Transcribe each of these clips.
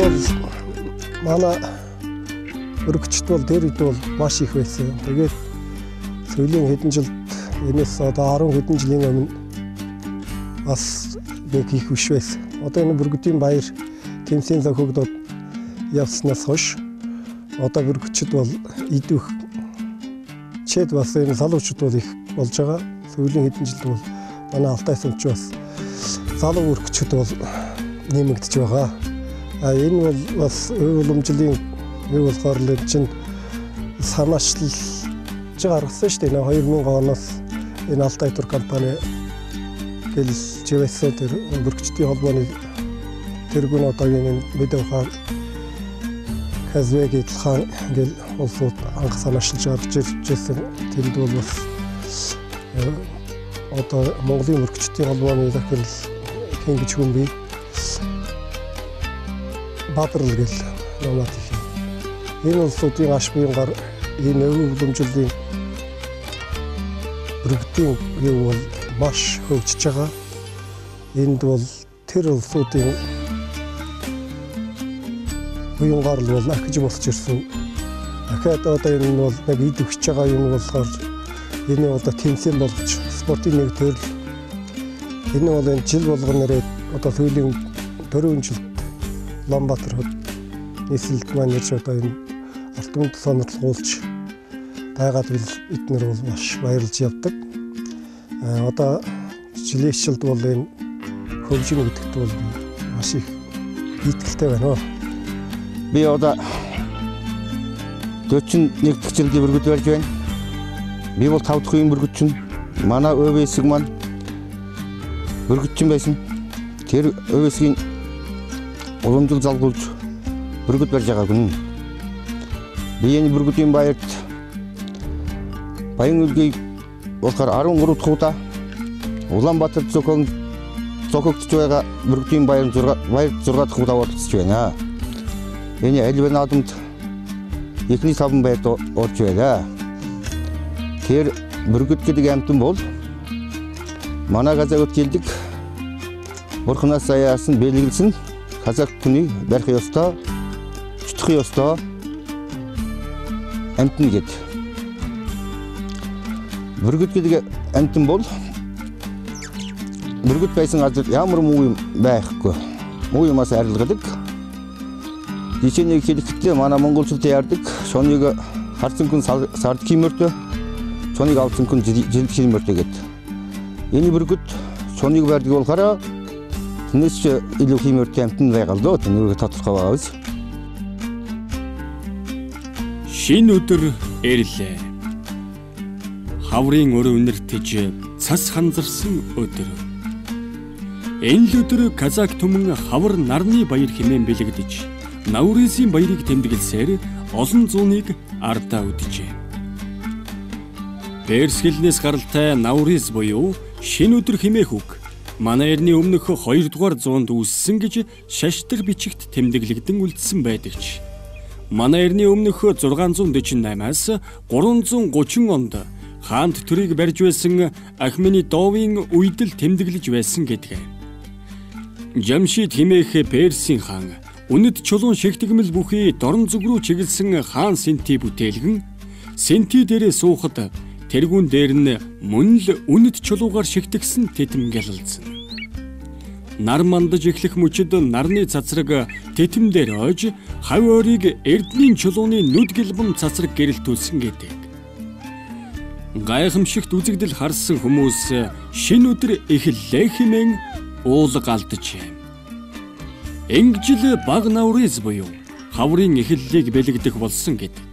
бол манай өргөчд бол тэр үед бол маш их байсан. Тэгээд сүүлийн хэдэн жилд энэс одоо 10 хэдэн жилийн өмнө бас нэг их биш байсан. Одоо энэ бүргэдийн баяр тэмцээн зохиогдоод явснаас хойш одоо бүргэчд бол идэх чэд бас энэ залуучууд бол их болж байгаа. Сүүлийн хэдэн жилд бол манай Алтай сумч бас залуу бүргэчд бол нэмэгдэж байгаа. Энэ бол бас уламжлалын юу болохоор л чинь санаачлалж гаргасан шүү дээ. 2000 оноос энэ Алтай тур компани гэл живэсээ тэр бүргэчдийн холбооны тэргүүн одоогийн мэдээ ухаан Казвэг хаан гэл улсууд анх санаачлж гарч иржсэн. Тэнд бол бас одоо Монголын бүргэчдийн холбооны захирал Кингич Хүмби Бадрал гэл номат их. Энэ улсуудын аш буянгаар энэ уламжлалын бүргэдийн юу бол маш хөгжиж байгаа. Энд бол тэр улсуудын буянгаар л бол ахиж болж ирсэн. Дахиад одоо энэ бол нэг идэгч байгаа юм болохоор энэ одоо тэмцээн болгож спортын нэг төрөл. Энэ бол энэ жил болгон нэрээ одоо сүүлийн 4 жил Улаанбаатар хот нийслэлд маань ирж одоо энэ алтан сонирхолгуулж байгаад эднэр бол маш баярлж явдаг. Одоо жилийн хичээлд бол энэ хөгжим гэдэгт бол маш их итгэлтэй байна. Би одоо 41 дахь жилийн бүргэд барьж байна. Би бол 5 дахь үеийн бүргэдчин. Манай өвөөсөг маань бүргэдчин байсан. Тэр өвөөсгийн уламжлал залгуулж бүргэд барьж байгаа хүн. Би энэ бүргэдийн баярт баян үлгийг болохоор 13 дахь удаа Улаанбаатар зохиогдож байгаа бүргэдийн баяр 6 дахь удаа оролцож байна. Энэ Альбан наадамд эхний 5 байрт орж байна. Тэр бүргэд гэдэг амтан бол манай газар жилдэг бурхнаас аяасан бэлгэлсэн казак хүний барих ёстой, чөтгөх ёстой амтан гэдэг. Бүргэд гэдэг амтан бол бүргэд байсан газар ямар муу юм байхгүй. Муу юмас арилгадаг. Жишээнийг хэлэхдээ манай монголчууд яардаг шоныг харсан хүн сард химэртэй, шоныг авсан хүн жилд химэртэй гэдэг. Энэ бүргэд шоныг барьдаг болохоор тэнэс илүү химэртэй амтан байгаа л доо тэнүүрээ тодорхой байгаа биз. Шинэ өдөр ирлээ. Хаврын өрөө үнэртэж цас ханзарсан өдөр. Энэ л өдөр казак түмэн хавар нарны баяр хэмээн бэлэгдэж Науризийн баярыг тэмдэглэсээр олон зууныг ардаа үдэжээ. Персгэлнээс гаралтай Науриз буюу шинэ өдөр хэмээх үг манай эртний өмнөх 2 дугаар зуунд үүссэн гэж шаштар бичигт тэмдэглэгдэн үлдсэн байдагч. Манай эртний өмнөх 648-аас 330 онд хаант төрийг барьж байсан Ахмени Довын үед л тэмдэглэж байсан гэдэг. Жамшид хэмээх Персийн хаан үнэт чулуун шигтгмэл бүхий дорн зүг рүү чиглэсэн хаан Синти бүтээлгэн Синти дээрээ суухад тэргүүн дээр нь мөн л үнэт чулуугаар шигтгсэн тэтэм гялалзсан. Нар мандаж эхлэх мөчөд нарны цацраг тэтэм дээр ойж хав ойрыг эрдмийн чулууны нүд гэлбэн цацраг гэрэлтүүлсэн гэдэг. Гайхамшигт үзэгдэл харсан хүмүүс шинэ өдөр эхэллээ хэмээн уулга алдажээ. Ингэжл баг Науриз буюу хаврын эхлэлийг бэлэгдэх болсон гэдэг.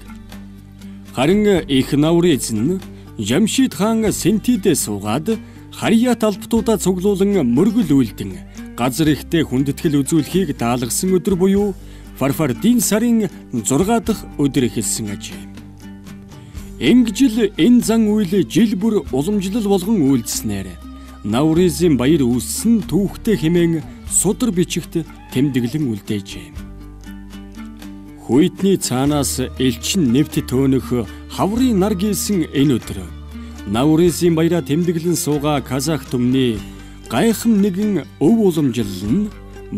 Харин их Науриз нь Жамшид хаан Синтидээ суугаад харьяа талбтуудаа цуглуулан мөргөл үйлдэн газар ихтэй хүндэтгэл үзүүлэхийг даалгасан өдөр буюу Фарфардын сарын 6 дахь өдөр эхэлсэн ажээ. Ингэжл энэ зан үйл жил бүр уламжлал болгон үйлдснээр Науризийн баяр үүссэн түүхтэй хэмээн судар бичигт тэмдэглэн үлдээжээ. Хүйтний цаанаас элчин нэвт төөнөх хаврын нар гээсэн энэ өдөр Науризийн баяраа тэмдэглэн суугаа казак түмний гайхам нэгэн өв уламжлал нь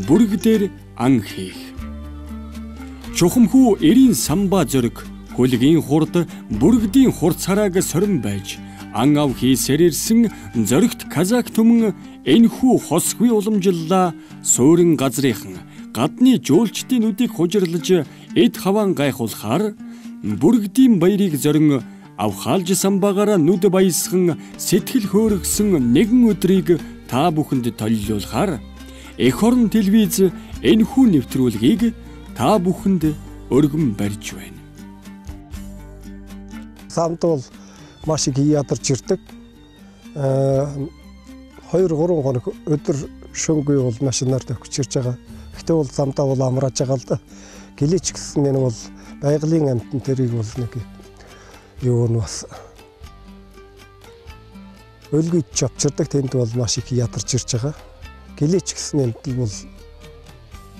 бүрэг дээр ан хийх. Чухамхүү эрийн самбаа зөрөг хөлгийн хурд бүргэдийн хурцарааг сорин байж ан ав хийсээр ирсэн зоригт казак түмэн энэхүү хосгүй уламжллаа суурин газрынхан гадны жуулчдын нүдийг хужирлаж эд хаваан гайхуулахаар бүргэдийн баярыг зорин авхаалж самбаагаараа нүд баясхан сэтгэл хөөргсөн нэгэн өдрийг та бүхэнд толилуулахаар эх орон телевиз энэхүү нэвтрүүлгийг та бүхэнд өргөн барьж байна. Самд бол маш их ядарч ирдэг. 2-3 хоног өдөр шөнөгүй бол машинаар төгсөж ирж байгаа. Гэтэ бол замдаа бол амрааж байгаа л да. Гэлээч гэсэн энэ бол байгалийн амьтан тэрийг бол нэг юу нь бас өлгөж авчирдаг. Тэнд бол маш их ядарч ирж байгаа. Гэлээч гэсэн амьтан бол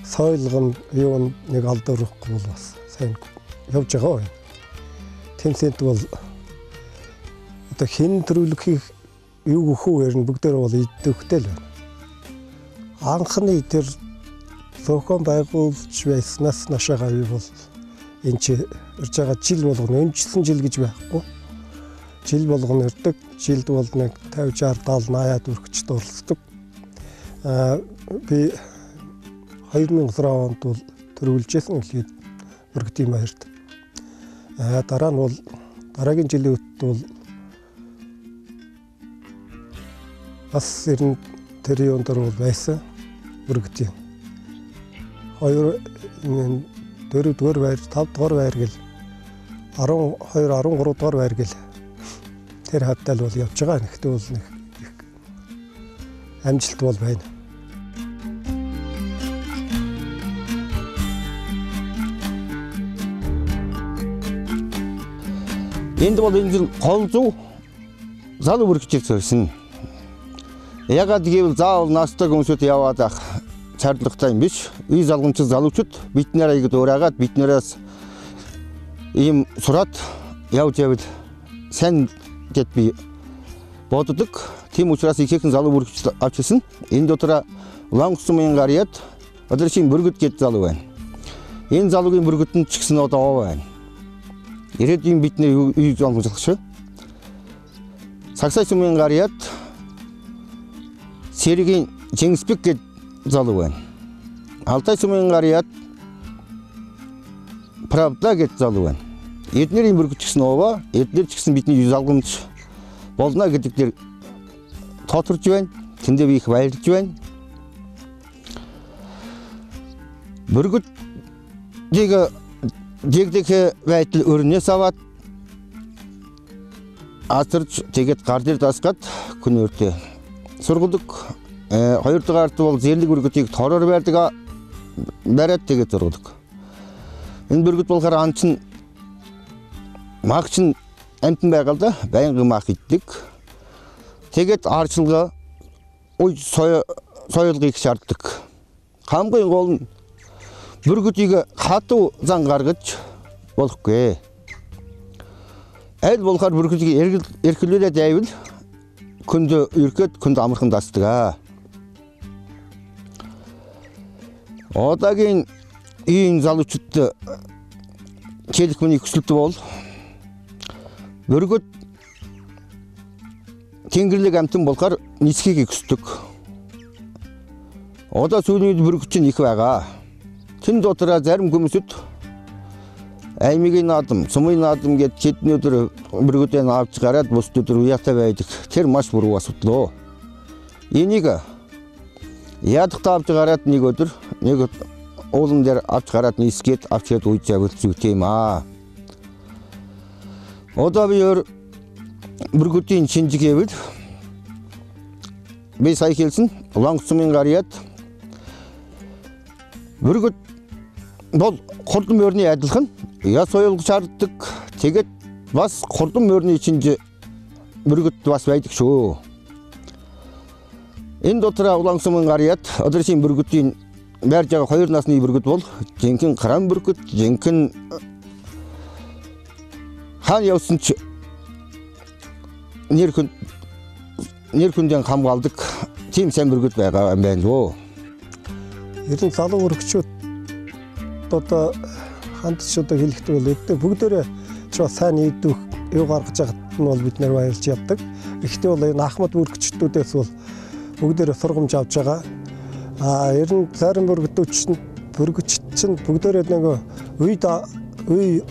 сойлгон юу нэг алдахгүй бол бас сайн явж байгаа. Тэнцэнт бол одоо хэн төрөлхийг юу гөхөө ярина бүгдээр бол идэвхтэй л байна. Анхны тэр зохион байгуулж байснаас нашаага би бол энэ чи ирж байгаа жил болгоно өнжсөн жил гэж байхгүй. Жил болгоно ирдэг. Жилд бол нэг 50 60 70 80 өргөчд оролцдог. Би 2006 онд бол төрүүлжсэн хэлээд бүргэдийн баярт. Дараа нь бол дараагийн жилийн үед бол бас эрен тэр юундэр бол байсан бүргэдийн 4-р баяр 5-р баяр гэл 12-13 дугаар баяр гэл тэр хавтал бол явж байгаа. Нэгтээ бол нэг амжилт бол байна. Энд бол энэ жил гол зүү залуу бүргэж ирсэн. Ягаад гэвэл заавал настай хүмүүсд яваад ах цаардлагатай юм биш. Үй залгамч залуучууд бид нарыг дуурайгаад бид нараас ийм сураад явж явал сайн гэд би боддог. Тийм учраас ихэнх залуу бүргэж авч ирсэн. Энэ дотор Улаангасумын гарьяд Өдрөшийн бүргэд гэд залуу байна. Энэ залуугийн бүргэдэнд ч гэсэн одоо байна. Ирээдүйн бидний үй залгамжлах шүү. Сагсай сумын гарьяд Сэргийн Чингисбек гэд залуу байна. Алтай сумын гарьяд Правда гэд залуу байна. Эднэрийн бүргэж гисэн овоо, эднэр ч гэсэн бидний үй залгамж болно гэдэгтэр тооторж байна. Тэндээ би их баярлж байна. Бүргэдийг дэгдэх байдал өрнөөс аваад азарч тэгээд гар дээр дасгаад күн өртөө сургуулдаг. Хоёр дахь бол зэрлэг бүргэдийг тороор байрдаг бариад тэгээд зургадаг. Энэ бүргэд болохоор анчин магчин амтан байгаа л да. Байнгын мах иддэг. Тэгээд арчилгаа соёлгыг шаарддаг. Хамгийн гол нь бүргэдийг хатуу зан гаргаж болохгүй. Аль болохоор бүргэдийг эрхлүүлээд байвал күнд ерхэд күнд амархан дасдаг. Одоогийн ийм залуучууд хэлэх миний хүсэлт бол бүргэд тэнгэрлэг амтан болохоор нисхийг хүсдэг. Одоо сүүлийн үед бүргэд чинь их байгаа. Тэн дотроо зарим хүмүүсд аймгийн наадам, сумын наадам гэд хэдэн өдөр бүргэдээ авч гараад бус өдөр уяатай байдаг. Тэр маш буруу асуудал. Энийг ядахтаа авч гараад нэг өдөр нэг уулан дээр авч гараад нисгээд авчиад үйж явах зүйтэй юм аа. Одоо би бүргэдийн шинжиг хэвэл би сая хэлсэн Улаангасумын гарьяд бүргэд бол хурдан морины адилхан яс соёлго шаарддаг. Тэгээд бас хурдан морины шинж бүргэд бас байдаг шүү. Энэ дотор Улаангасумын гарьяд Өдрөшийн бүргэдийн байрж байгаа 2 насны бүргэд бол жинхэнэ гарам бүргэд, жинхэнэ хаан явсан ч нэр хүндийн хамгаалдаг тийм сайн бүргэд байгаа юм байна лөө. Ерөн залуу өргөчүүд одоо хандж одоо хэлэхдээ бол эдгээр бүгдээрээ ч сайн нийдвэх юу гаргаж байгаад нь бол бид нэр баярлж явдаг. Гэхдээ бол энэ Ахмад бүрэгчдүүдээс бол бүгдээрээ сургамж авж байгаа. Ер нь зарим бүрэгчид чинь бүгдээрээ нөгөө үе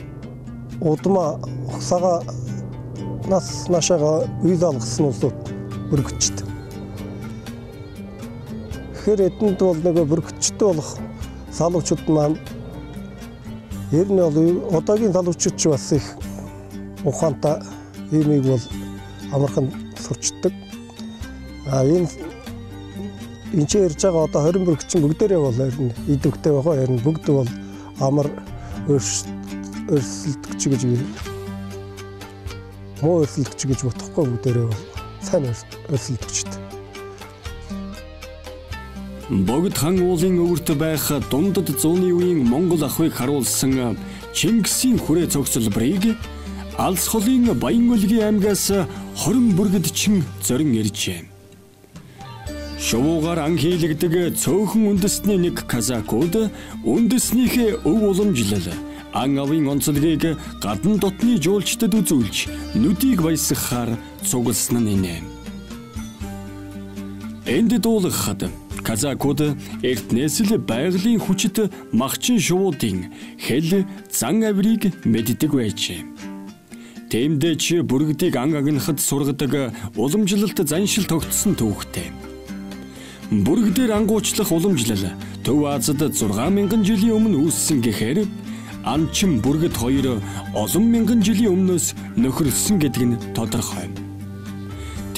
удмаа угсаага нашаага үйл алгасан улсууд бүрэгчд. Тэгэхээр эдэнд бол нөгөө бүрэгчтэй болох залуучууд маань ер нь бол одоогийн залуучууд ч бас их ухаантай иймийг бол амархан сурчдаг. Энэ ч ярьж байгаа одоо 20 бүрэгчин бүгдээрээ бол ер нь идэвхтэй байгаа. Ер нь бүгд бол амар өрсөлдөгч гэж муу өрсөлдөгч гэж бодохгүй бүгдээрээ бол сайн өрсөлдөгчтэй. Богд хан уулын өвөрт байх дундад зууны үеийн Монгол ахуйг харуулсан Чингисийн хүрээ цогцлбарыг Алс холын Баянөлгийн аймгаас 20 бүргэдчин зорин иржээ. Шувуугаар ан хийлэгдэг цөөхөн үндэсний нэг казакууд үндэснийхээ өв уламжлал ан авын онцлогийг гадна дотны жуулчдад үзүүлж нүдийг баясгахаар цугласан нь инэ. Энд дуулахад казакууд эртнээс л байгалийн хүчит махчин шувуудын хэл зан авирыг мэддэг байжээ. Тэмдээч бүргэдийг ан агнахад сургадаг уламжлалт заншил тогтсон төвхтэй. Бүргдээр ангуучлах уламжлал Төв Азад 6000 жилийн өмнө үүссэн гэхээр анчин бүргэд хоёр олон мянган жилийн өмнөөс нөхөрлсөн гэдэг нь тодорхой.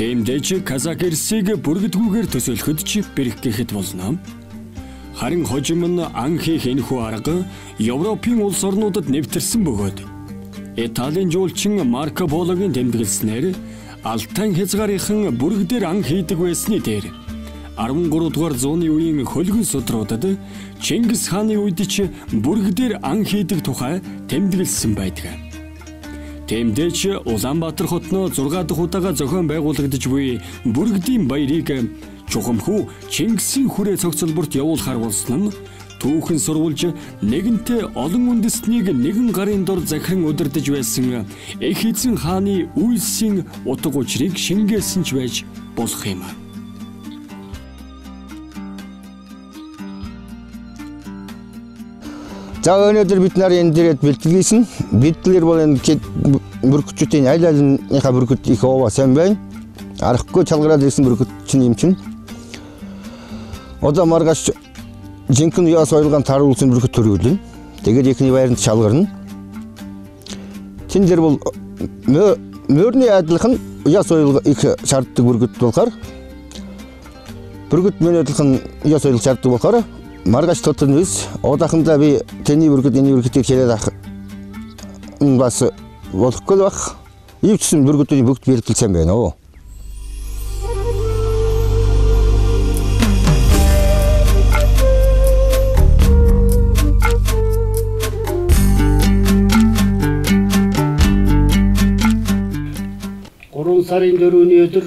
Тэмдээч казак эрсийг бүргэдгүйгээр төсөөлөхөд ч бэрх гэхэд болно. Харин хожим нь ан хийх энэхүү арга Европын улс орнуудад нэвтэрсэн бөгөөд Италийн жуулчин Марко Пологийн тэмдэглэснээр Алтай хязгаарынхан бүргдээр ан хийдэг байсны дээр 13 дугаар зууны үеийн хөлгөн судруудад Чингис хааны үед ч бүргдээр ан хийдэг тухай тэмдэглэсэн байдаг. Тэмдээч Улаанбаатар хотноо 6 дахь удаага зохион байгуулагдаж буй бүргэдийн баярыг чухамхүү Чингисийн хүрээ цогцлборт явуулахар болсон нь түүхэн сурвалж нэгэнтээ олон үндэстнийг нэгэн гарын дор захиран удирдах байсан Эх эзэн хааны үйлсийн утга учирыг шингээсэн ч байж болох юм. За өнөөдөр бид нарын энэ дээрээ бэлтгэлсэн. Бидлэр бол энэ бүрэгчүүдийн аль альныхаа бүрэгд их овоо сайн байна. Арахгүй чалгараад ирсэн бүрэгд чинь юм чинь. Одоо маргааш жинхэнэ яс ойлгоон таруулсан бүрэгд төрүүлнэ. Тэгээд ихний байранд чалгарна. Тэн дээр бол мөрний адилхан яс ойлго их шаарддаг бүрэгд болохоор бүрэгд мөрний адилхан яс ойлго шаарддаг болохоор маргааш тотнос одоохондоо би тэний бүргэд энэ бүргэдийг хэлээд ах бас болохгүй байх. Ивчсэн бүргэдийн бүгд бэлтгэлсэн байна оо. Гурван сарын 4-ний өдөр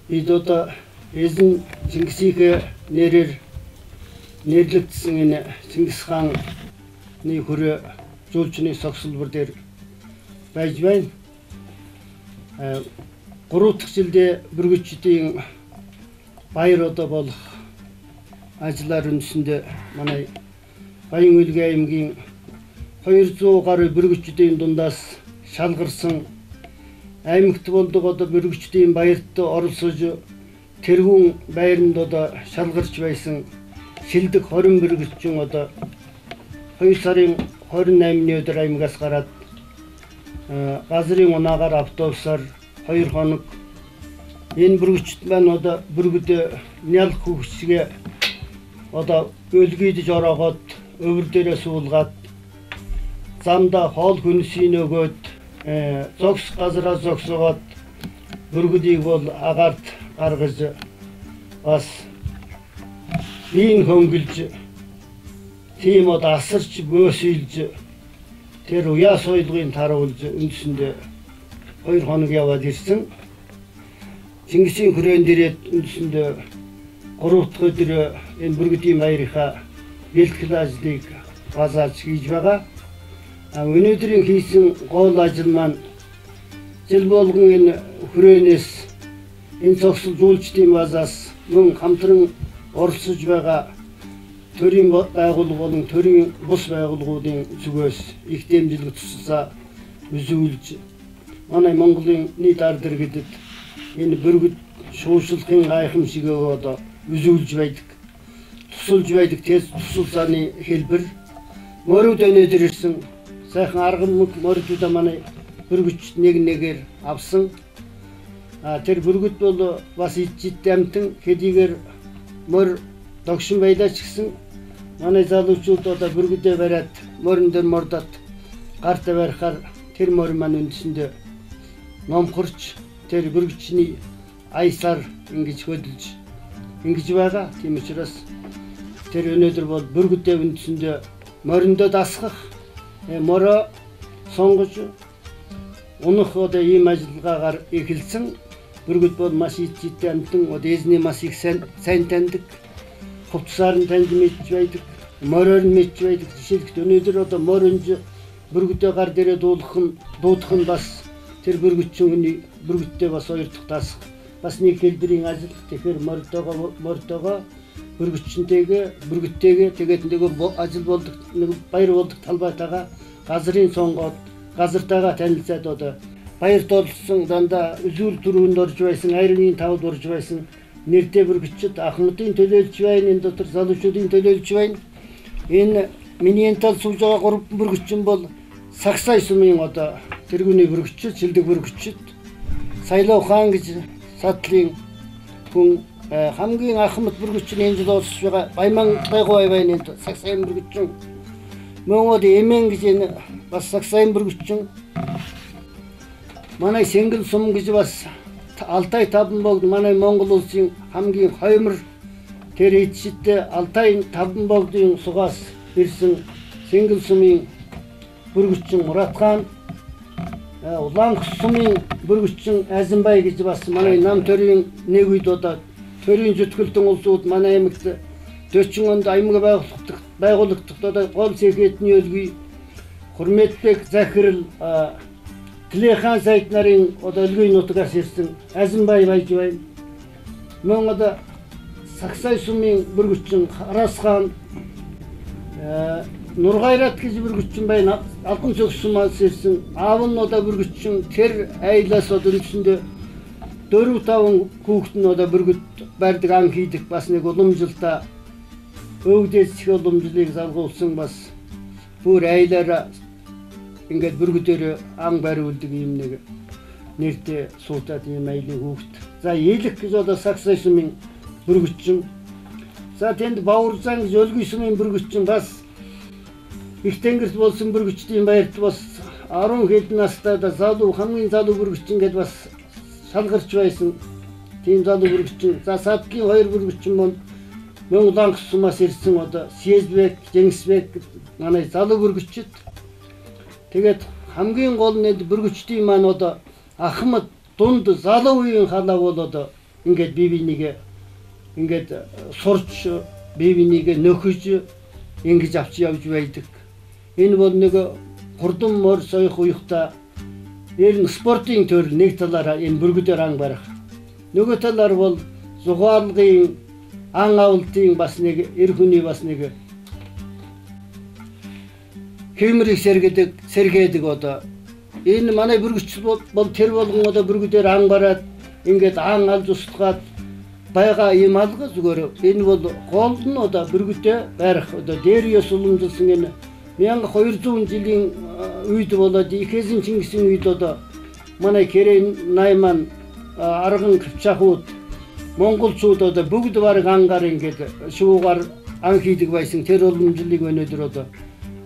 бид одоо эзэн Чингисийн нэрээр нэрлэгдсэн энэ Чингис хааны хүрээ жуулчны цогцлбор дээр байж байна. 3 дахь жилдээ бүргэдчдийн баяр одоо болох ажлаар үндсэндээ манай Баянөлгийн аймгийн 200 гаруй бүргэдчдийн дундаас шалгарсан аймагт болдог одоо бүргэдчдийн баярт оролцож тэргүүн байранд одоо шалгарч байсан шилдэг 20 бүргэдчин одоо 2 сарын 28-ны өдөр аймгаас гараад газрын унаагаар автобусаар 2 хоног энэ бүргэдчд маань одоо бүргэд нял хөвчгээ одоо өлгийдж ороогоод өвөр дээрээ суулгаад замда хоол хүнсийн өгөөд зогс газараа зогсоогоод бүргэдийг бол агаарт гаргаж бас ийн хөнгөлж тийм одоо асарч бөөсөйлж тэр уяас ойлгын таруулж үндсэндээ 2 хоног яваад ирсэн. Чингисийн хүрээнд ирээд үндсэндээ 3 дахь өдөр энэ бүргэдийн баярынхаа бэлтгэл ажлыг базааж хийж байгаа. Өнөөдрийн хийсэн гол ажил маань жил болгон энэ хүрээнээс энэ цогцлжуулчдын базаас мөн хамтран оролцож байгаа төрийн байгууллага болон төрийн бус байгууллагуудын зүгээс их дэмжлэг туслалцаа үзүүлж манай Монголын нийт ард иргэдэд энэ бүргэд шууршлагын гайхамшиг одоо үзүүлж байдаг. Тусалж байдаг туслалцааны хэлбэр морид өнөөдөр ирсэн сайхан арган моридуудаа манай бүргэдчд нэг нэгээр авсан. Тэр бүргэд бол бас ижид амтан хэдийгээр мор догшин байлаач гэсэн манай залуучууд одоо бүргэдээ бариад морин дээр мордоод гартаа барихаар тэр морин маань үндсэндээ номхорч тэр бүргэдчний аясаар ингэж хөдөлж ингэж байгаа. Тийм учраас тэр өнөөдөр бол бүргэдээ үндсэндээ мориндоо дасгах моро сонгож унах одоо ийм ажиллагаагаар эхэлсэн. Бүргэд бол маш ижид амтан одоо эзний маш их сайн таньдаг. Хувцсаар нь таньж мэдж байдаг. Мороор нь мэдж байдаг. Жишээлбэл өнөөдөр одоо моронж бүргэдээ гар дээрээ дуудах нь бас тэр бүргэдчүүний бүргэдтэй бас хоёр дахь дасах бас нэг хэлбэрийн ажил. Тэгэхээр мордогоо бүргэдтэйгээ тэгээд нөгөө ажил болдог нэг баяр болдог талбайтайгаа газрын сонгоод газартайгаа танилцаад одоо баяр толсон дандаа үзүүр дөрөвөнд орж байсан, айрны тавд орж байсан нэртэй бүргэдчид ахмадын төлөөлж байна, энэ дотор залуучуудын төлөөлж байна. Энэ миний тал сууж байгаа гурван бүргэдчин бол Сагсай сумын одоо тэргүүний бүргэдчид, шилдэг бүргэдчид. Сайлав хаан гэж садлын хүн хамгийн ахмад бүргэдчин энэ жил орсож байгаа Баяман байгуй байна энэ Сагсай бүргэдчин. Монгол эмэн гэж энэ бас Сагсай бүргэдчин. Манай Сэнгэл сум гэж бас Алтай Таванбогд манай Монгол улсын хамгийн хоймор тэр эцэд Алтай Таванбогдын сугаас ирсэн Сэнгэл сумын бүргэдчин Мурат хаан, Улаанх сумын бүргэдчин Азимбай гэж бас манай нам төрийн нэг үед одоо төрийн зүтгэлтэн улсууд манай аймагт 40 онд аймаг байгуулагдахад одоо гол сэхэтний өлгий Хүрмэтбек Захирал Тлехан сайд нарын одоо өлгийн нутгаас ирсэн Азимбай байж байна. Мөн одоо Сагсай сумын бүргэдчин Харас хаан, Нургайрат гэж бүргэдчин байна. Албан цогц сумаас ирсэн аав нь одоо бүргэдчин тэр айлаас одоо үндсэндээ 4-5 хүүхэд нь одоо бүргэд барьдаг ан хийдэг бас нэг уламжилтаа өвдөж уламжлалыг залгуулсан бас бүр айлаараа ингээд бүргэдээр ан бариулдаг юм нэг нэртэй суутаад ийм айлын хүүхэд. За Елэх гэж одоо Сагсай сумын бүргэдчин. За тэнд Баварзан гэж Өлгий сумын бүргэдчин бас их тэнгэрт болсон бүргэдчдийн баярт бас 10 хэдэн настай залуу хамгийн залуу бүргэдчин гэдээ бас шалгарч байсан. Тийм залуу бүргэдчин. За Садгийн хоёр бүргэдчин мөн Улаанх сумаас ирсэн одоо Съездбек, Жеңсбек манай залуу бүргэдчид. Тэгээд хамгийн гол нь бүргэдчдийн маань одоо ахмад дунд залуу үеийн халаа бол одоо ингээд бие бинийгээ ингээд сурч бие бинийгээ нөхөж ингэж авч явж байдаг. Энэ бол нэг хурдан морь соёх уяхта энэ спортын төрөл нэг талаараа энэ бүргэдээр ан барих. Нөгөө талаар бол зугаалгын ан авалтын бас нэг эр хүний бас нэг хэмрийг сэргээдэг одоо энэ манай бүргэдчид бол тэр болгон одоо бүргэдээр ан бараад ингээд ан алж устгаад байгаа юм алга зүгээр энэ бол гол нь одоо бүргэдээ барих одоо дээр ёс уламжилсан энэ 1200 жилийн үед болоод Ихэзэн Чингисийн үед одоо манай Кэрэн Найман арган Кипчахууд монголчууд одоо бүгд бараг ангаар ингээд шуугаар ан хийдэг байсан тэр уламжлалыг өнөөдөр одоо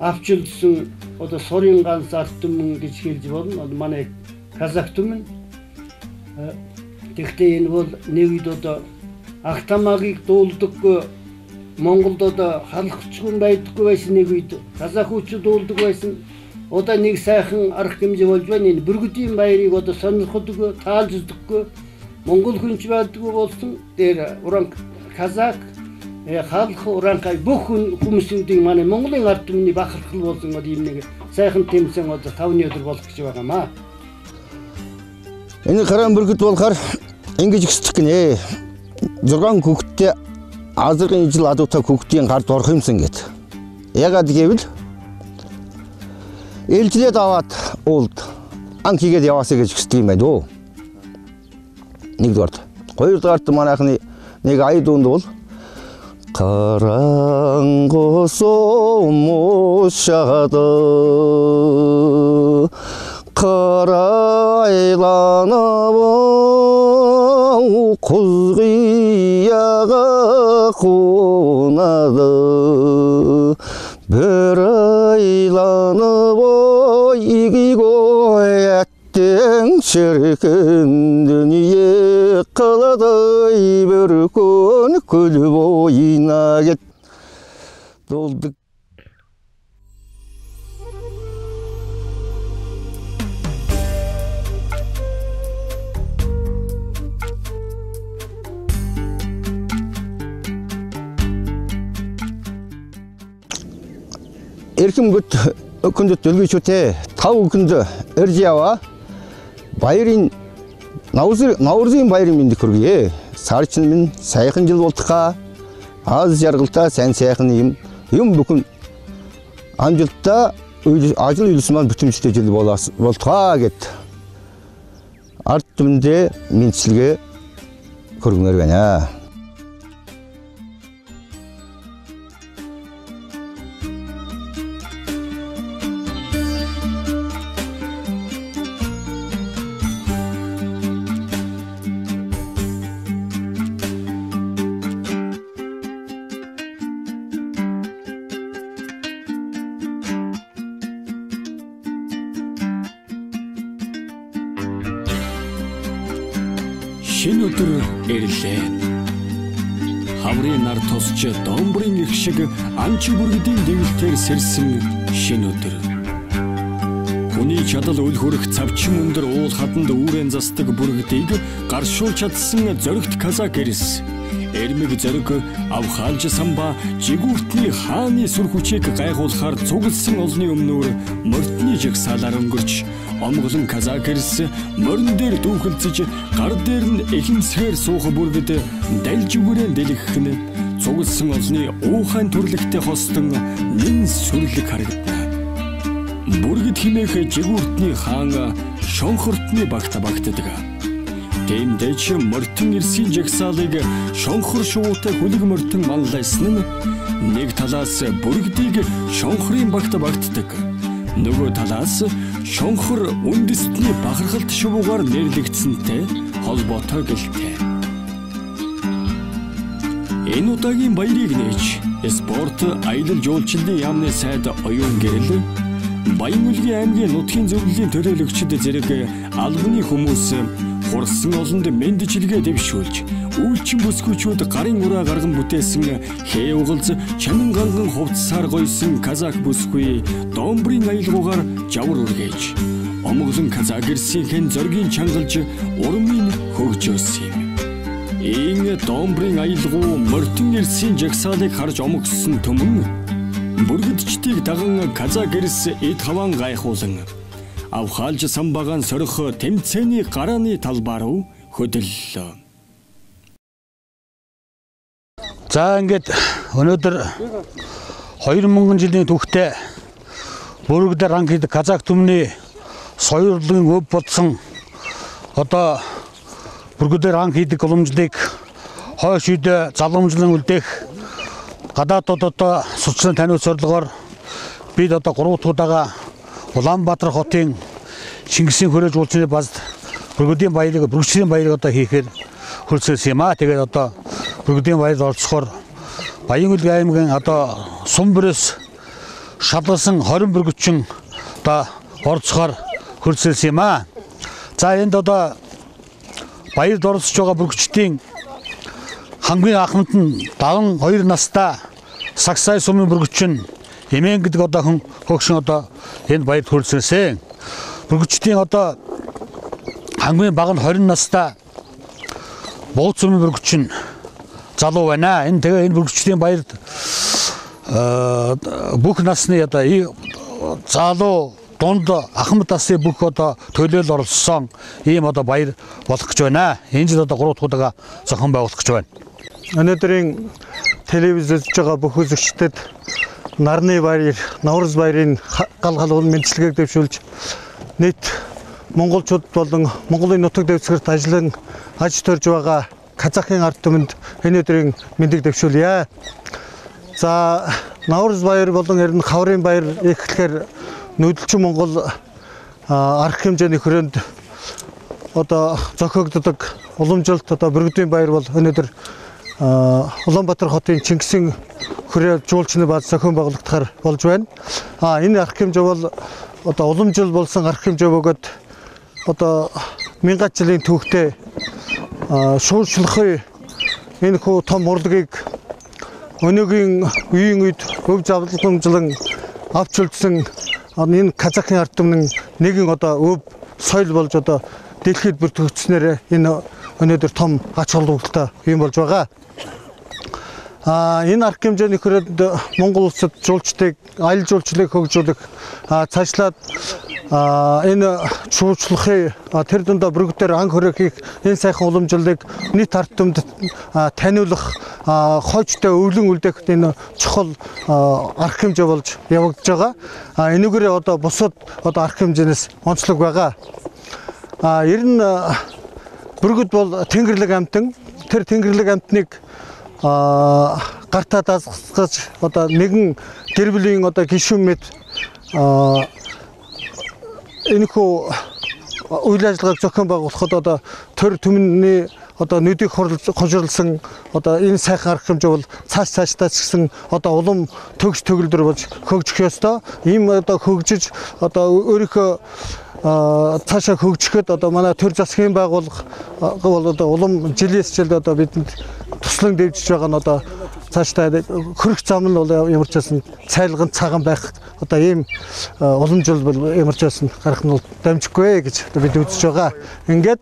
авчилсан одоо сорын ганц арт түмэн гэж хэлж болно. Манай казак түмэн. Тэгтээ энэ бол нэг үед одоо Ахтамагийг дуулдаггүй Монголд одоо халахчгүй байдаггүй байсан нэг үед казахчууд дуулдаг байсан. Одоо нэг сайхан арга хэмжээ болж байна. Энэ бүргэдийн баярыг одоо сонирхдаггүй, таалж үздэггүй Монгол хүнч байдаггүй болсон. Дээр уран казак халах уранхай бүх хүмүүсийн манай Монголын ард түмний бахархал болсон ийм нэг сайхан тэмцээн одоо 5 өдөр болох гэж байгаамаа. Энэ хараан бүргэд болохоор ингэж ихсчих гинэ. 6 хүүхэдтэй азрын ижил адуутай хүүхдийн гард орох юмсан гэд. Ягаад гэвэл ээлжлээд аваад уулд ан хийгээд яваасаа гэж хүсдэг юм байна дөө. Нэгдүгээр. Хоёрдугаарт манайхны нэг ая дунд бол қараңғы сомушады қарайланып құз қияға қонады бір айланып игиго әттең шіркін дүние қаладай бір күн күліп ойна кет долдық. Эрхэм гүт өкүндөт өлгөчөте 5 күнд эрж ява баярын наурзын баярын мэндийг хүргэе. Сарчин минь сайхан жил болтугай. Аз жаргалтай сайн сайхан юм бүхэн амжилттай ажил үйлс маань бүтэмжтэй жил болтугай гэд ард түмэндээ мэдчилгээ хүргэмээр байна. Шинэ өдөр ирлээ. Хаврын нар тусч домбрын их шиг анч бүргэдийн дэглэлтээр сэрсэн шинэ өдөр. Хүний чадал үл хүрэх цавчин өндөр уул хаданд үүрэн застаг бүргэдийг гаршуулж чадсан зоригт казак эрс. Эрмэг зориг авхаалж самба жигүүртний хааны сүр хүчийг гайхуулахаар цугласан олны өмнөр мөртний жагсаалаар өнгөрч омголон казак эрс морин дээр дүүхэлцэж гар дээр нь эхэмсгээр суух бүргэд далж үгээрэн дэлгэх нь цугласан олны уухайн төрлөختөй хостон нэн сүрлэг харагдана. Бүргэд химээх жигүүртний хаан шонхортны багта багтдаг. Тэмдэж мөртөн ирсийн жагсаалыг шонхор шувуутай хүлэг мөртөн манлайсан нь нэг талаас бүргэдийг шонхрын багта багтдаг. Нөгөө талаас шонхор үндэстний бахархалт шувуугаар нэрлэгдсэнтэй холбоотой гэлтэй. Энэ удаагийн баярыг нээж спорт аялал жуулчлалын яамны сайд оюун гэрэл Баян үлгийн аймгийн нутгийн зөвлөлийн төлөөлөгчд зэрэг албаны хүмүүс хурсан олонд мэндчилгээ дэвшүүлж үйлчин бүсгүүчүүд гарын ураа гарган бүтээсэн хээ угалз чанан ганган хувцсаар гойсон казак бүсгүй домбрын аялгуугаар жавар үргээж омглон казак гэрсийн зоргийн чангалж урмын хөгжөөс юм. Энэ домбрын аялгуу мөртөн ирсийн жагсаалыг харж омгсон түмэн бүргэдчдийг даган казак гэрс эд хаваан гайхуулан авхаалж самбагаан сорих тэмцээний гарааны талбай руу хөдөллөө. За ингээд өнөөдөр 2000 жилийн түүхтэй бүргэд ранг хийдэг казак түмний соёлын өв болсон одоо бүргэд ранг хийдэг уламжлалыг хойш үедээ заламжлан үлдээх гадаадд одоо судалсан таниуц зорилгоор бид одоо 3 дахь удаага Улаанбаатар хотын Чингисийн хүрээж уулзны базд бүргэдийн баярыг бүргэдчлийн баярыг одоо хийхээр хөрсөөс юм аа. Тэгээд одоо бүргэдийн баярд оролцохоор Баян үлгийн аймгийн одоо Сумбрээс шалгасан 20 бүргэдчин одоо оролцохоор хөрсөөс юм аа. За энд одоо баярд оролцож байгаа бүргэдчдийн хамгийн анхнд нь 72 настай Сагсай сумын бүргэдчин Эмэн гэдэг одоо хүн хөгшин одоо энэ баярд хөрөлсөнсэй. Бүргэдчдийн одоо хамгийн бага нь 20 настай Бууц сумын бүргэдчин залуу байна. Энэ тэгээ энэ бүргэжлийн баярд бүх насны одоо залуу дунд ахмад насны бүх одоо төлөөл оролцсон ийм одоо баяр болох гэж байна. Энэ жил одоо 3 дахь удаа зохион байгуулах гэж байна. Өнөөдрийн телевиз үзэж байгаа бүх үзэгчдэд нарны баяр, Наурыз баярын гал халуун мэндчилгээг дэвшүүлж нийт монголчууд болон Монголын нутаг дэвсгэрт ажиллан аж төрж байгаа Казахын ард түмэнд энэ өдрийн мэндийг дэвшүүлье. За Наурыз баяр болон ер нь хаврын баяр эхлэхээр нүүдэлчин Монгол арга хэмжээний хүрээнд одоо зохиогддог уламжилт одоо бүргэдийн баяр бол өнөөдөр Улаанбаатар хотын Чингисийн хүрээ жуулчны бааз зохион байгуулагдахаар болж байна. Энэ арга хэмжээ бол одоо уламжил болсон арга хэмжээ бөгөөд одоо мянгаат жилийн түүхтэй шууршлахын энэ хүү том урлагийг өнөөгийн үеийн үед өв завлагамжлан авч үлдсэн энэ Казахын ард түмний нэгэн одоо өв соёл болж одоо дэлхийд бүртгэгдснээр энэ өнөөдөр том ач холбогдолтой юм болж байгаа. Энэ арга хэмжээний хүрээнд Монгол улсад жуулчдыг аялал жуулчлалыг хөгжүүлэх цаашлаад энэ шуурчлахын тэр дундаа бүрэгдээр анх хөрөө хийх энэ сайхан уламжлалыг нийт ард түмэд таниулах хойчтой өвлөн үлдээх энэ чухал арга хэмжээ болж явагдаж байгаа. Энэгээр одоо бусад одоо арга хэмжээнээс онцлог байгаа. Ер нь бүргэд бол тэнгэрлэг амтан. Тэр тэнгэрлэг амтныг гартаа дасгаж одоо нэгэн гэр бүлийн одоо гишүүн мэд энэхүү үйл ажиллагааг зохион байгуулахад одоо төр түмний одоо нүдийг хожирлсон одоо энэ сайхан арга хэмжээ бол цаашдаа ч гэсэн одоо улам төгс төгөлдөр болж хөгжих ёстой. Ийм одоо хөгжиж одоо өөрийнхөө цаашаа хөгжихэд одоо манай төр засгийн байгууллага бол одоо улам жилээс жилд одоо бидэнд туслан дэвжиж байгаа нь одоо цаашдаа хөрөх зам нь бол ямар ч байсан цайлган цагаан байх одоо ийм уламжлал бол ямар ч байсан гарах нь бол дамжихгүй гэж бид үзэж байгаа. Ингээд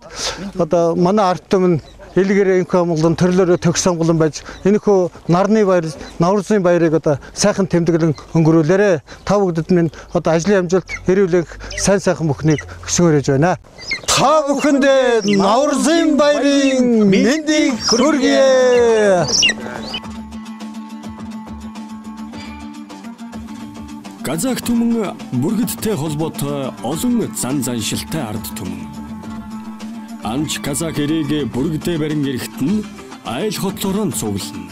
одоо манай ард түмэн элгээр энэхүү амгалан төрлөөрөө төгс амгалан байж энэхүү нарны баяр, Наурызын баярыг одоо сайхан тэмдэглэн өнгөрүүлээрэ. Та бүгдэд минь одоо ажлын амжилт, эрүүлэх сайн сайхан бүхнийг хүсгээрэж байна. Та бүхэндээ Наурызын баярын мэндийг хүргье. Казах түмэн бүргэдтэй холбоотой олон зан заншилтай ард түмэн. Анч Казах эрийг бүргэдээ барин ирэхэд нь айл хотлороо цуглана.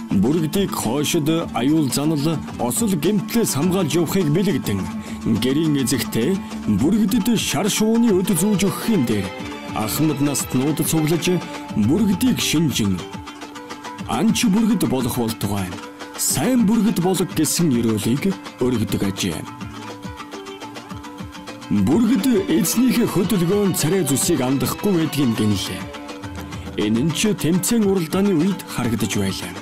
Бүргэдийг хойшод аюул занал осол гэмтлээс хамгаалж явахыг бэлэгдэн гэрийн эзэгтэй бүргэдэд шар шууны өд зүүж өгөхийн дээр ахмад наст нууд цуглаж бүргэдийг шинжин анч бүргэд болох болтугай сайн бүргэд болох гэсэн ёроолыг өргөдөг ажээ. Бүргэд эзнийхээ хөдөлгөөн царай зүсийг амдахгүй байдгийг гэнэлээ. Энэ нь ч тэмцээн уралдааны үед харагдаж байлаа.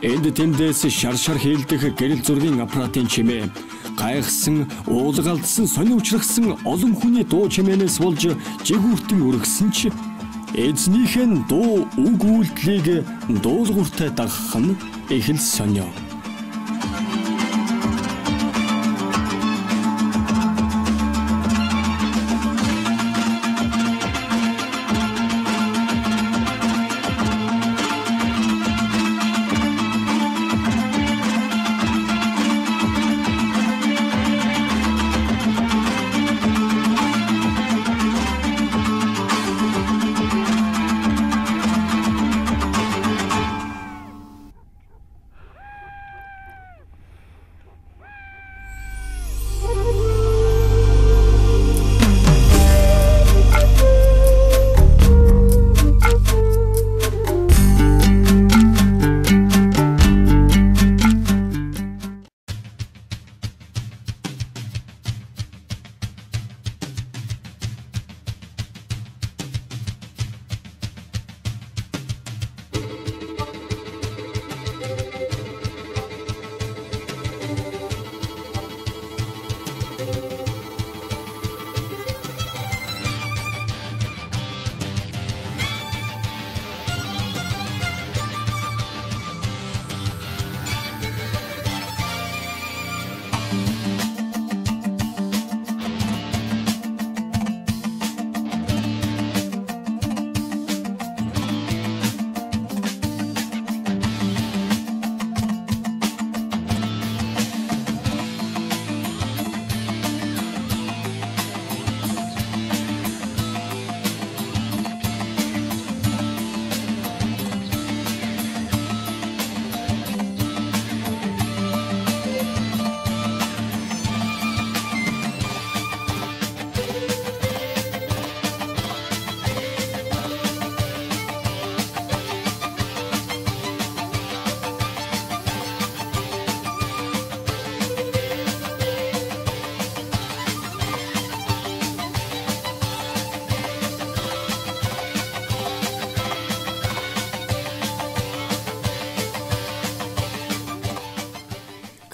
Энд тэндээс шар хийлдэх гэрэл зургийн аппаратын чимээ гайхсан, уулгалдсан, сониучрагсан олон хүний дуу чимээнээс болж жигүүртэн өргөсөн ч эзнийхээ дуу үг үйлдэлийг дуулууртай дагах нь их л сонио.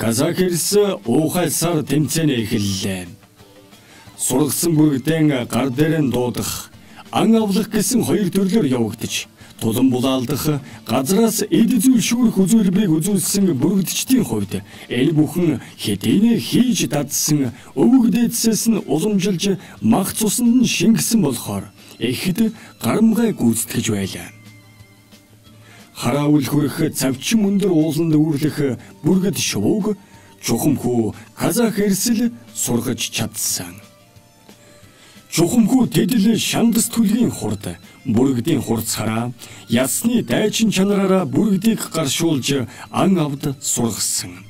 Казак эрс уухайлсаар тэмцээнэ эхэллээ. Сургасан бүрэгдэн гар дээр нь дуудах, ан авлах гэсэн хоёр төрлөөр явагдаж, тулан булаалдах, газраас эд зүйл шүүрэх үзүүлбэрийг үзүүлсэн бүрэгдчдийн хувьд энэ бүхэн хэдийнэ хийж дадсан өвөг дээдсээс нь уламжилж мах цуснд нь шингэсэн болохоор ихэд гарамгай гүйцэтгэж байлаа. Хараавал хүрэх цавчин өндөр ууланд үүрлэх бүргэд шувууг чухамхүү казак эрсэл сургаж чадсан. Чухамхүү тэдэл шандас түлгийн хурд бүргэдийн хурцаараа ясны дайчин чанараараа бүргэдийг гаршуулж ан авд сургасан.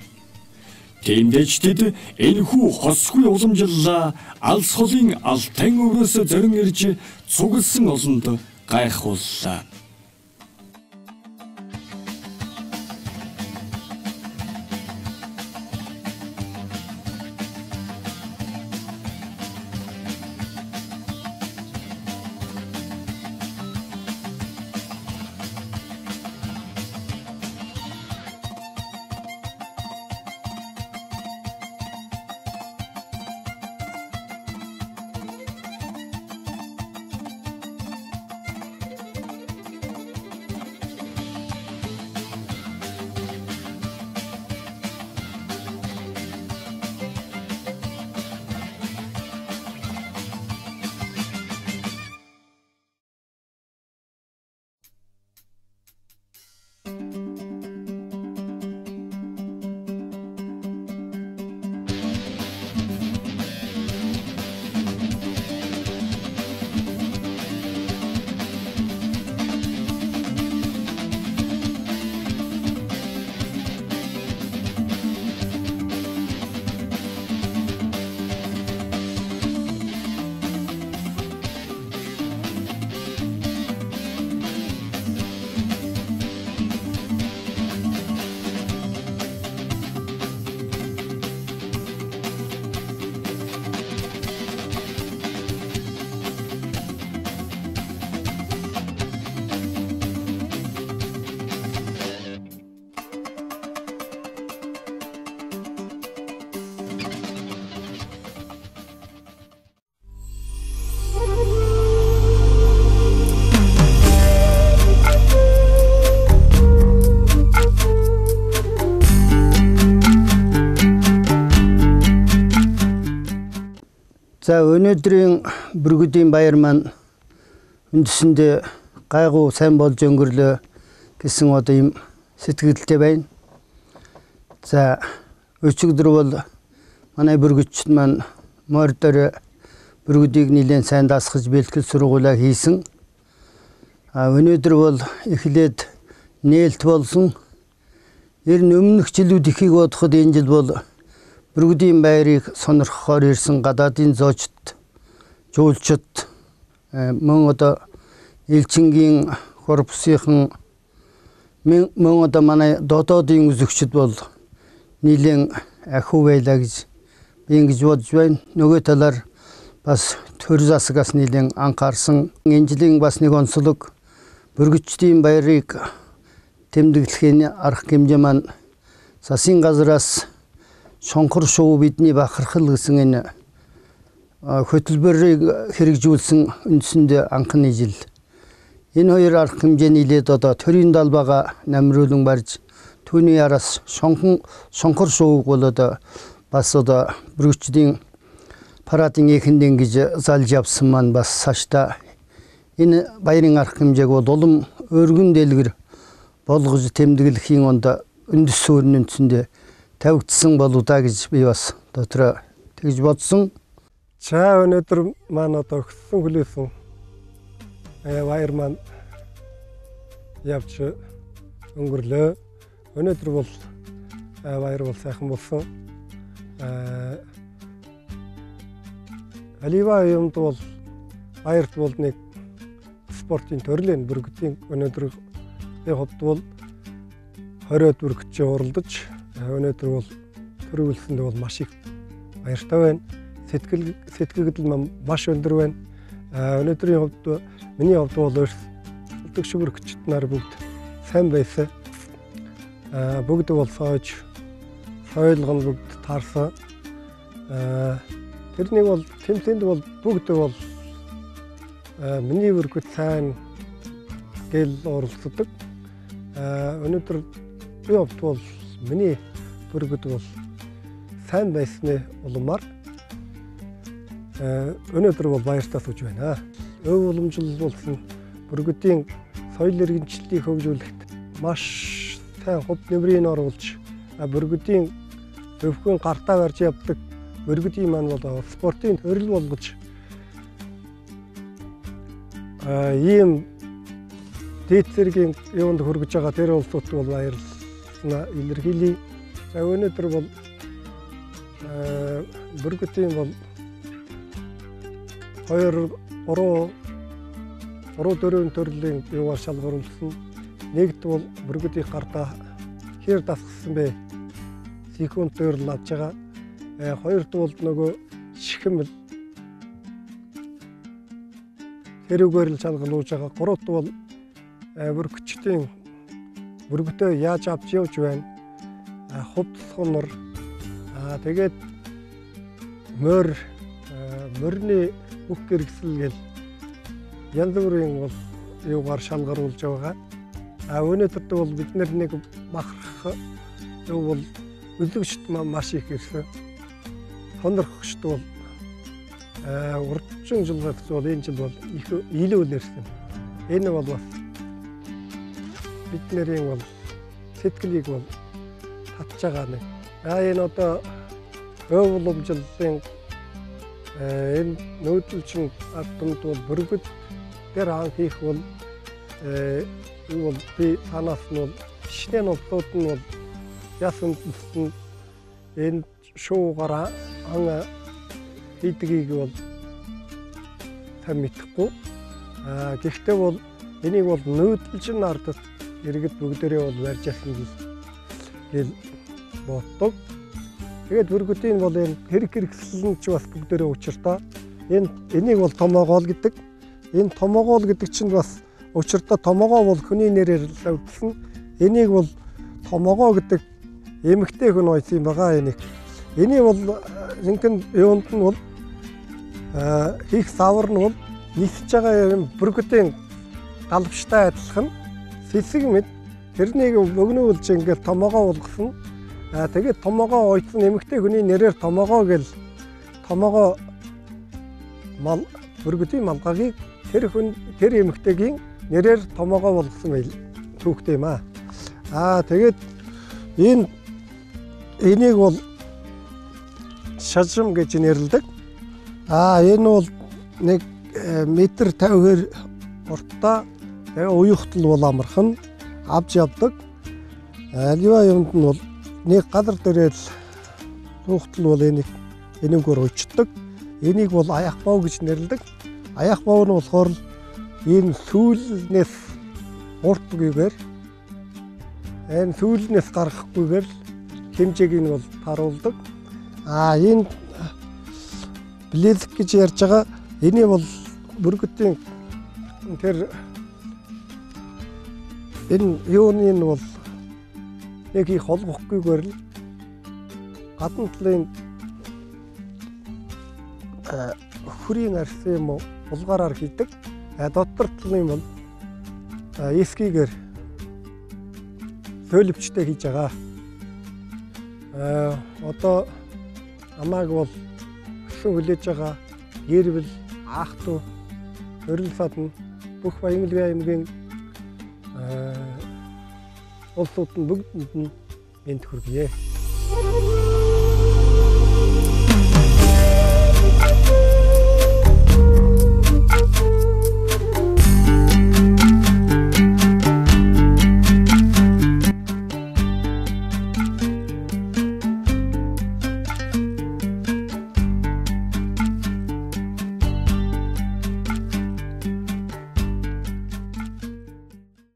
Тиймдээч тэд энэхүү хосгүй уламжлалаа алс холын алтан өврөөс зорин ирж цугласан олонд гайхууллаа. За өнөөдрийн бүргэдийн баяр маань үндэсэндээ гайгүй сайн болж өнгөрлөө гэсэн одоо юм сэтгэлдтэй байна. За өчигдөр бол манай бүргэдчид маань мордор бүргэдийг нэлээд сайн даасгаж бэлтгэл сургуулаа хийсэн. Өнөөдөр бол эхлээд нээлт болсон. Ер нь өмнөх жилүүд ихийг бодоход энэ жил бол бүргэдийн баярыг сонирхохоор ирсэн гадаадын зоочд, жуулчид мөн одоо элчингийн корпусынхан мөн одоо манай дотоодын үзэгчид бол нэлээд ахиу байлаа гэж би ингэж бодож байна. Нөгөө талаар бас төр засагаас нэлээд анхаарсан. Энэ жилийн бас нэг онцлог бүргэдчдийн баярыг тэмдэглэхийн арга хэмжээ маань засгийн газраас шонхор шувуу бидний бахархал гэсэн энэ хөтөлбөрийг хэрэгжүүлсэн үндсэндээ анхны жил. Энэ хоёр арга хэмжээ нийлээд одоо төрийн далбаага намруулан барьж түүний араас шонхор шувууг бол одоо бас одоо бүргөчдийн парадын эхэндээ ингэж залж явсан маань бас цаашдаа энэ баярын арга хэмжээг бол улам өргөн дэлгэр болгож тэмдэглэхийн онд үндэс суурин үндсэндээ тавигдсан болов да гэж би бас дотроо тэгж бодсон. За өнөөдөр маань одоо өгсөн хүлээсэн баяр маань явж өнгөрлөө. Өнөөдөр бол баяр бол сайхан болсон. Аливаа юмд бол баярт бол нэг спортын төрлөө бүргэдийн өнөөдөр хувьд бол 20-од бүргэтчээ уралдаж өнөөдөр бол төрүүлсэндээ бол маш их баяртай байна. Сэтгэл маань маш өндөр байна. Өнөөдрийн хувьд миний хувьд бол өрсөлдөгч бүргэтчид нар бүгд сайн байсан. Бүгд бол соёлгон бүгд таарсан. Тэрнийг бол тэмцээнд бол бүгд бол миний бүргэд сайн гэл оролцдог. Өнөөдөр би хувьд бол миний бүргэд бол сайн байсны улмаар өнөөдөр бол баяртай сууж байна. Өв уламжлал болсон бүргэдийн соёл иргэншлийг хөгжүүлэхэд маш сайн хувь нэмрийг оруулж бүргэдийн өвхөн гартаа барьж явдаг бүргэдийн маань бол спортын төрөл болгож ийм дээд зэргийн юунд хүргэж байгаа тэр улсууд бол баярлалаа илэрхийлье. За өнөөдөр бол бүргэдийн бол 2-3-4 төрлийн юугаар шалгаруулсан. Нэгд бол бүргэдийн гартаа хэр дасгсан бэ? Секунд дээр л авч байгаа. Хоёрд бол нөгөө чихэмэл тэрүүгээр л шалгалуулж байгаа. Гуравд бол бүргэтчдийн бүргэтөө яаж авч явж байна? Хувцсгонор тэгээд морины бүх гэргсэл гэл янз бүрийн бол юугаар шалгаруулж байгаа. Өнөөдөр бол бид нэг бахарх юу бол үлгэгчд маш их ирсэн. Сонирхогчд бол урдчин жилээс бол энэ жил бол их илүү ирсэн. Энэ бол бас бидний бол сэтгэлийг бол татж байгаа нэг. Энэ одоо өв уламжлалын энэ нүүдэлчин ардмд бол бүргэд дээр анх хийх бол юу бол би санаас нь бол шинэ улсууд нь бол яасан гэсэн энэ шуугаараа ан хийдгийг бол сайн мэдэхгүй. Гэхдээ бол энийг бол нүүдэлчин ардд иргэд бүгдээрээ бол барьж яасан гэл боддог. Тэгээд бүргэдийн бол энэ хэрэгсэл нь ч бас бүгдээрээ учиртай. Энийг бол томоогоол гэдэг. Энэ томоогоол гэдэг чинь бас учиртай. Томоогоо бол хүний нэрээр л өвдсөн. Энийг бол томоогоо гэдэг эмэгтэй хүн ойсон байгаа энийг. Энийг бол жинхэнэ юунд нь бол хийх савар нь бол нисэж байгаа юм бүргэдийн галбштай адилхан сэсэг мэд тэрнийг бөгнүүлж ингээд томоогоо болгосон. Тэгээд томоогоо ойцсон эмэгтэй хүний нэрээр томоогоо гэл томоогоо мал бүргэдийн малгайг тэр эмэгтэйгийн нэрээр томоогоо болгосон байл түүхтэй юм аа. Тэгээд энийг бол шажим гэж нэрлэдэг. Энэ бол 1 метр 50 уртаа тэгээ уюхтал бол амархан авч явдаг. Аливаа юмд нь бол нэг газар дээрээ л уюхтал бол энийгээр уйчдаг. Энийг бол аях бов гэж нэрлэдэг. Аях бов нь болохоор энэ сүүлнээс уртгүйгээр энэ сүүлнээс гаргахгүйгээр хэмжээг нь бол таруулдаг. Энэ блэзк гэж ярьж байгаа. Эний бол бүргэдийн тэр энэ юуны нь бол нэг их холбохгүйгээр л гадна талын хүрийн арсан юм уу булгаараар хийдэг. Дотор талын бол эскигээр сөөлөвчтэй хийж байгаа. Одоо намайг бол өсөн хүлээж байгаа гэр бүл, ах トゥ, орон садны бүх Баянгалвийн аймгийн улсууд нь бүгдэнд нь мэнд хүргэе.